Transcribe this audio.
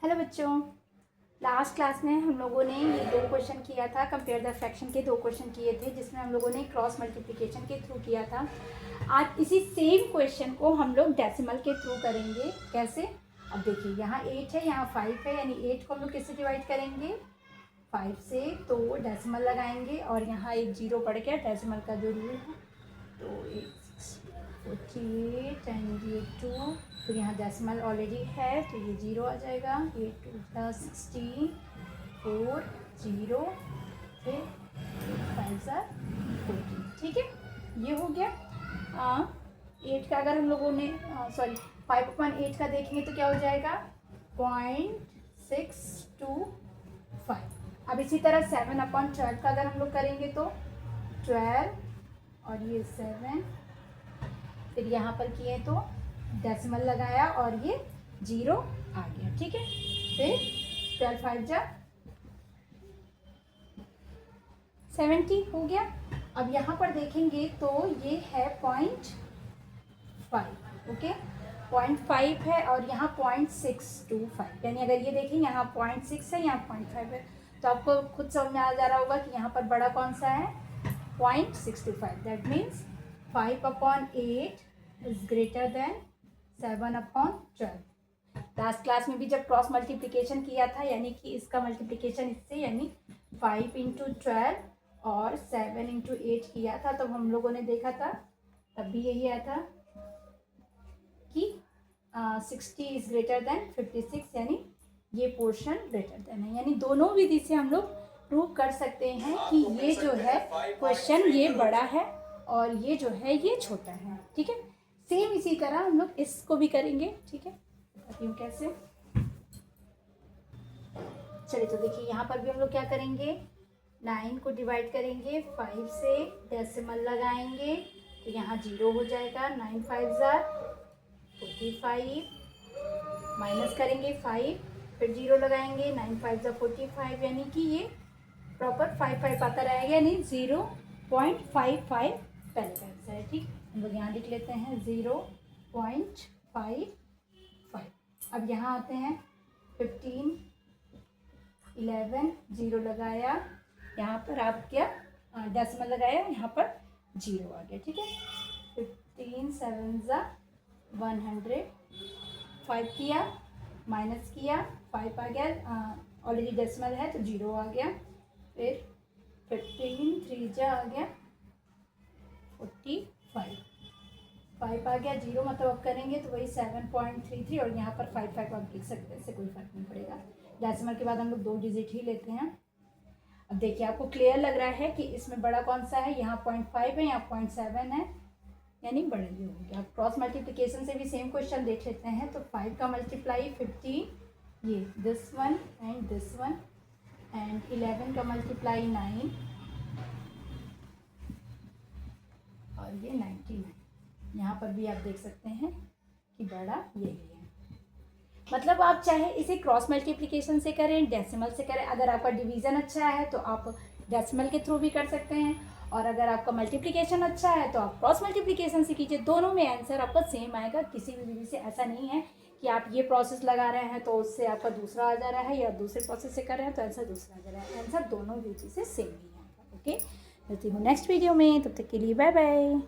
Hello बच्चों, last class में हम लोगों ने ये 2 क्वेश्चन किया था। कंपेयर द फ्रैक्शन के 2 क्वेश्चन किए थे जिसमें हम लोगों ने क्रॉस मल्टीप्लिकेशन के थ्रू किया था। आज इसी सेम क्वेश्चन को हम लोग डेसिमल के थ्रू करेंगे। कैसे? अब देखिए, यहाँ 8 है, यहाँ 5 है, यानी 8 को हम लोग किससे डिवाइड करेंगे? 5 से। तो डेसिमल लगाएंगे और यहाँ एक 0 पड़ गया डेसिमल का जो रूल है। तो 48 एंड ये 2, फिर यहाँ डेसिमल ऑलरेडी है तो ये 0 आ जाएगा। 8 2 16, 4 0, फिर 5 14। ठीक है, ये हो गया। 8 का अगर हम लोगों ने 5/8 का देखेंगे तो क्या हो जाएगा? 0.625। अब इसी तरह 7/12 का अगर हम लोग करेंगे तो 12 और ये 7, फिर यहाँ पर किए तो डेसिमल लगाया और ये 0 आ गया। ठीक है, फिर 12 5 जा 70 हो गया। अब यहाँ पर देखेंगे तो ये है 0.5। ओके, 0.5 है और यहाँ 0.625, यानी अगर ये देखें यहाँ 0.6 है, यहाँ 0.5 है, तो आपको खुद समझ में आ जा रहा होगा कि यहाँ पर बड़ा कौन सा है? 0.625। That means 5/8 is greater than 7/12। Last class में भी जब क्रॉस मल्टीप्लिकेशन किया था, यानी कि इसका मल्टीप्लिकेशन इससे, यानी 5 × 12 और 7 × 8 किया था, तब हम लोगों ने देखा था, तब भी यही आया था कि 60 इज ग्रेटर देन 56, यानी ये पोर्शन ग्रेटर देन है। यानी दोनों विधि से हम लोग प्रूव कर सकते हैं कि ये जो है क्वेश्चन ये बड़ा है और ये जो है ये छोटा है। ठीक है, सेम इसी तरह हम लोग इसको भी करेंगे। ठीक है, बताती हूँ कैसे। चलिए, तो देखिए यहाँ पर भी हम लोग क्या करेंगे? 9 को डिवाइड करेंगे 5 से, डेसिमल लगाएंगे तो यहाँ 0 हो जाएगा। 9 5 45, माइनस करेंगे 5, फिर 0 लगाएंगे। 9 5 45, यानी कि ये प्रॉपर 5 5 आता रहेगा, यानी 0.55 पहले का आंसर है। ठीक, हम लोग यहाँ लिख लेते हैं 0.55। अब यहाँ आते हैं 15 11, 0 लगाया, यहाँ पर आप क्या डेसिमल लगाया, यहाँ पर 0 आ गया। ठीक है, 15 7 100, 5 किया, माइनस किया, 5 आ गया, ऑलरेडी डेसिमल है तो 0 आ गया। फिर 15 3 आ गया 45, 5 आ गया, 0 मतलब अब करेंगे तो वही 7.33, और यहाँ पर 5 5 आप लिख सकते हैं, इससे कोई फर्क नहीं पड़ेगा। डेसिमल के बाद हम लोग 2 डिजिट ही लेते हैं। अब देखिए, आपको क्लियर लग रहा है कि इसमें बड़ा कौन सा है? यहाँ 0.5 है, यहाँ 0.7 है, यानी बड़ा ये हो गया। आप क्रॉस मल्टीप्लिकेशन से भी सेम क्वेश्चन देख लेते हैं। तो 5 का मल्टीप्लाई 15, ये this one and this one, and 11 का मल्टीप्लाई 9 और ये 99। यहाँ पर भी आप देख सकते हैं कि बड़ा यही है। मतलब आप चाहे इसे क्रॉस मल्टीप्लिकेशन से करें, डेसिमल से करें। अगर आपका डिवीज़न अच्छा है तो आप डेसिमल के थ्रू भी कर सकते हैं, और अगर आपका मल्टीप्लिकेशन अच्छा है तो आप क्रॉस मल्टीप्लिकेशन से कीजिए। दोनों में आंसर आपका सेम आएगा। किसी भी विधि से ऐसा नहीं है कि आप ये प्रोसेस लगा रहे हैं तो उससे आपका दूसरा आ जा रहा है, या दूसरे प्रोसेस से कर रहे हैं तो आंसर दूसरा आ जा रहा है। आंसर दोनों विधि से सेम ही आएगा। ओके, मिलती हूँ नेक्स्ट वीडियो में, तब तक के लिए बाय बाय।